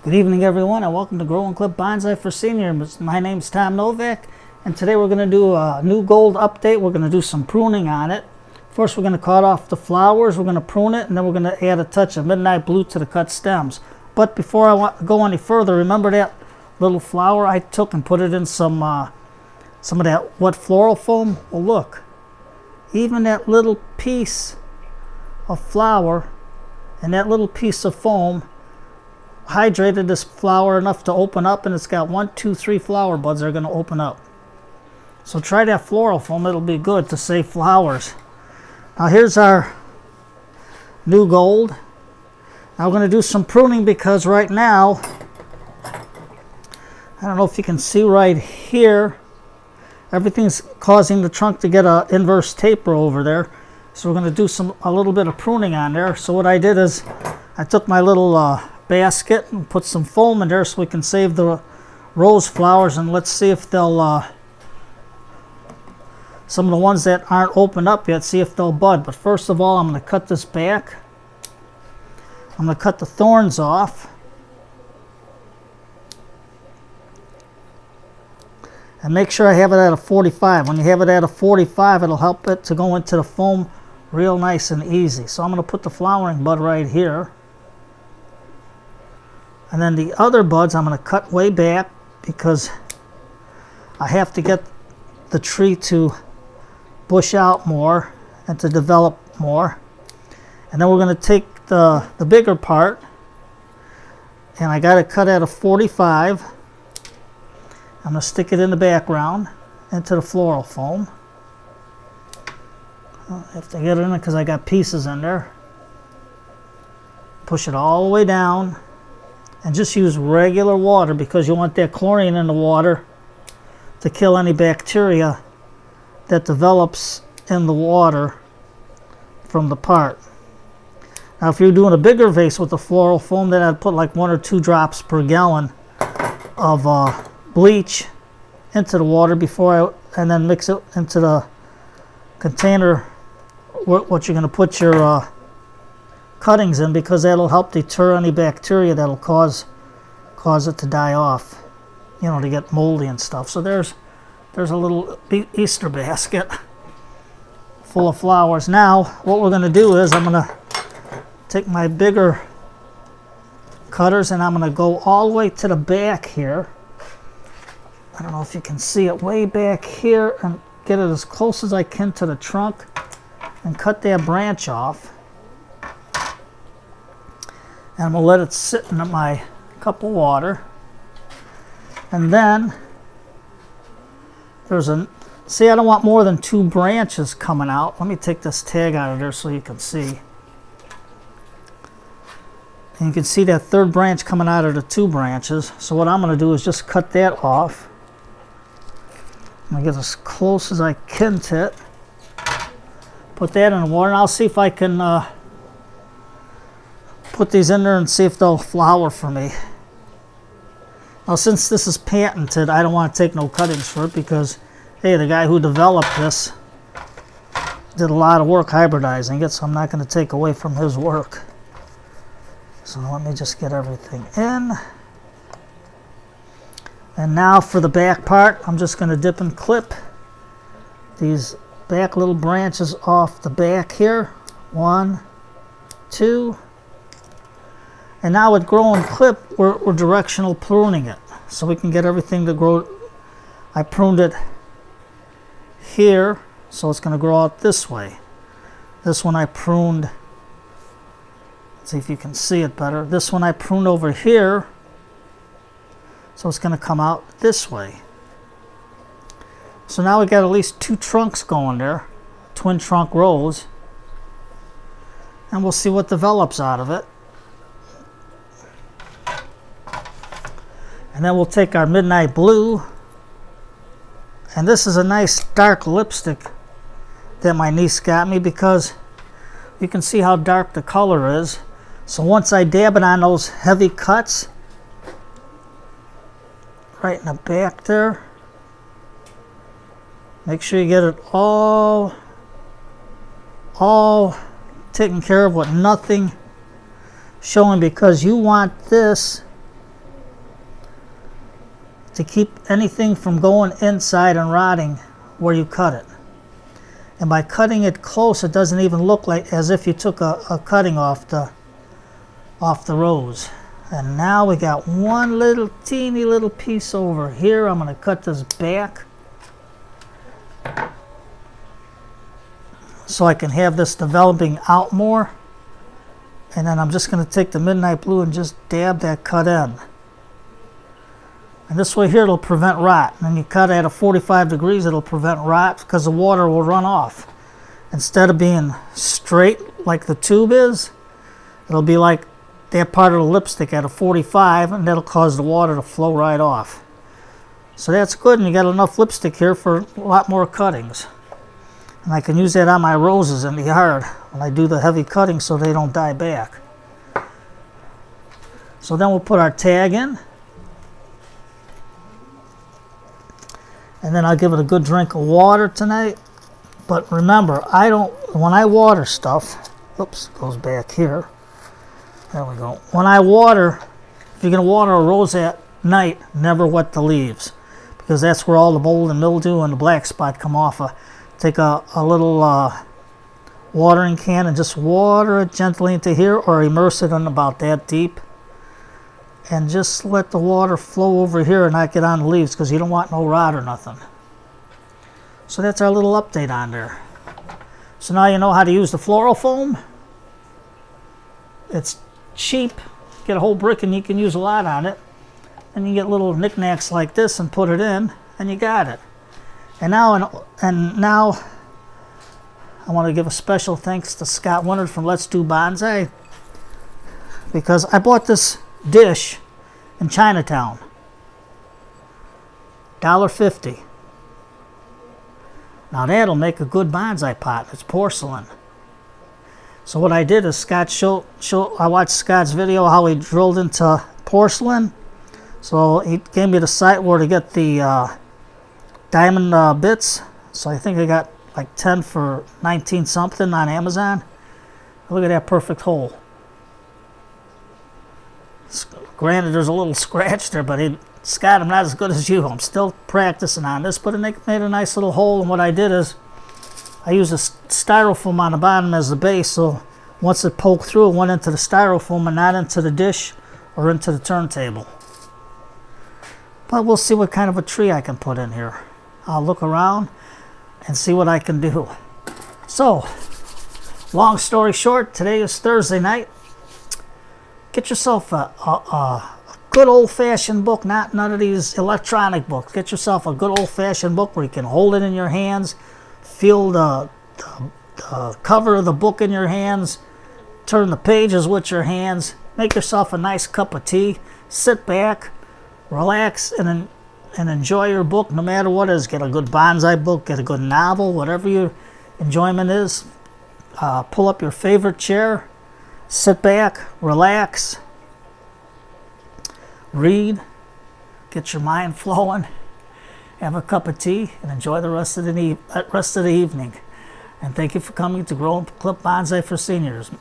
Good evening, everyone, and welcome to Grow and Clip Bonsai for Seniors. My name's Tom Novak, and today we're going to do a new gold update. We're going to do some pruning on it. First, we're going to cut off the flowers, we're going to prune it, and then we're going to add a touch of midnight blue to the cut stems. But before I go any further, remember that little flower I took and put it in some of that wet floral foam? Well, look, even that little piece of flower and that little piece of foam hydrated this flower enough to open up, and it's got 1, 2, 3 flower buds that are going to open up. So try that floral foam, it'll be good to save flowers. Now here's our new gold. Now we're going to do some pruning because right now, I don't know if you can see right here, everything's causing the trunk to get an inverse taper over there. So we're going to do a little bit of pruning on there. So what I did is I took my little basket and put some foam in there so we can save the rose flowers, and let's see if they'll some of the ones that aren't opened up yet, see if they'll bud. But first of all, I'm going to cut this back. I'm going to cut the thorns off, and make sure I have it at a 45. When you have it at a 45, it'll help it to go into the foam real nice and easy. So I'm going to put the flowering bud right here. And then the other buds I'm going to cut way back because I have to get the tree to bush out more and to develop more. And then we're going to take the bigger part, and I got it cut at a 45. I'm going to stick it in the background into the floral foam. I have to get it in it because I got pieces in there. Push it all the way down. And just use regular water because you want that chlorine in the water to kill any bacteria that develops in the water from the part. Now if you're doing a bigger vase with the floral foam, then I'd put like 1 or 2 drops per gallon of bleach into the water and then mix it into the container what you're going to put your cuttings in, because that'll help deter any bacteria that'll cause it to die off, you know, to get moldy and stuff. So there's a little Easter basket full of flowers. Now what we're going to do is I'm going to take my bigger cutters and I'm going to go all the way to the back here. I don't know if you can see it, way back here, and get it as close as I can to the trunk and cut that branch off. And I'm going to let it sit in my cup of water. And then see, I don't want more than 2 branches coming out. Let me take this tag out of there so you can see. And you can see that 3rd branch coming out of the 2 branches. So what I'm going to do is just cut that off. I'm going to get as close as I can to it. Put that in the water, and I'll see if I can put these in there and see if they'll flower for me. Now since this is patented, I don't want to take no cuttings for it because, hey, the guy who developed this did a lot of work hybridizing it, so I'm not going to take away from his work. So let me just get everything in. And now for the back part, I'm just going to dip and clip these back little branches off the back here. 1, 2. And now with Grow and Clip, we're directional pruning it, so we can get everything to grow. I pruned it here, so it's going to grow out this way. This one I pruned, let's see if you can see it better. This one I pruned over here, so it's going to come out this way. So now we got at least 2 trunks going there, twin trunk rows, and we'll see what develops out of it. And then we'll take our midnight blue, and this is a nice dark lipstick that my niece got me because you can see how dark the color is. So once I dab it on those heavy cuts right in the back there, make sure you get it all taken care of with nothing showing, because you want this to keep anything from going inside and rotting where you cut it. And by cutting it close, it doesn't even look like as if you took a cutting off the rose. And now we got one little teeny little piece over here. I'm going to cut this back so I can have this developing out more. And then I'm just going to take the midnight blue and just dab that cut in. And this way here it'll prevent rot. And then you cut at a 45 degrees, it'll prevent rot because the water will run off. Instead of being straight like the tube is, it'll be like that part of the lipstick at a 45, and that'll cause the water to flow right off. So that's good, and you got enough lipstick here for a lot more cuttings. And I can use that on my roses in the yard when I do the heavy cutting so they don't die back. So then we'll put our tag in. And then I'll give it a good drink of water tonight. But remember, when I water stuff, oops, it goes back here. There we go. When I water, if you're going to water a rose at night, never wet the leaves, because that's where all the mold and mildew and the black spot come off of. Take a little watering can and just water it gently into here, or immerse it in about that deep. And just let the water flow over here and not get on the leaves, because you don't want no rot or nothing. So that's our little update on there. So now you know how to use the floral foam. It's cheap. Get a whole brick and you can use a lot on it. And you get little knickknacks like this and put it in, and you got it. And now I want to give a special thanks to Scott Winard from Let's Do Bonsai, because I bought this dish in Chinatown, $1.50. Now that'll make a good bonsai pot. It's porcelain. So what I did is I watched Scott's video how he drilled into porcelain. So he gave me the site where to get the diamond bits. So I think I got like 10 for 19 something on Amazon. Look at that perfect hole. Granted, there's a little scratch there, but Scott, I'm not as good as you. I'm still practicing on this, but it made a nice little hole. And what I did is I used a styrofoam on the bottom as the base, so once it poked through, it went into the styrofoam and not into the dish or into the turntable. But we'll see what kind of a tree I can put in here. I'll look around and see what I can do. So, long story short, today is Thursday night. Get yourself a good old-fashioned book, not none of these electronic books. Get yourself a good old-fashioned book where you can hold it in your hands, feel the cover of the book in your hands, turn the pages with your hands, make yourself a nice cup of tea, sit back, relax, and enjoy your book no matter what it is. Get a good bonsai book, get a good novel, whatever your enjoyment is. Pull up your favorite chair, sit back, relax, read, get your mind flowing, have a cup of tea, and enjoy the rest of the evening. And thank you for coming to Grow and Clip Bonsai for Seniors.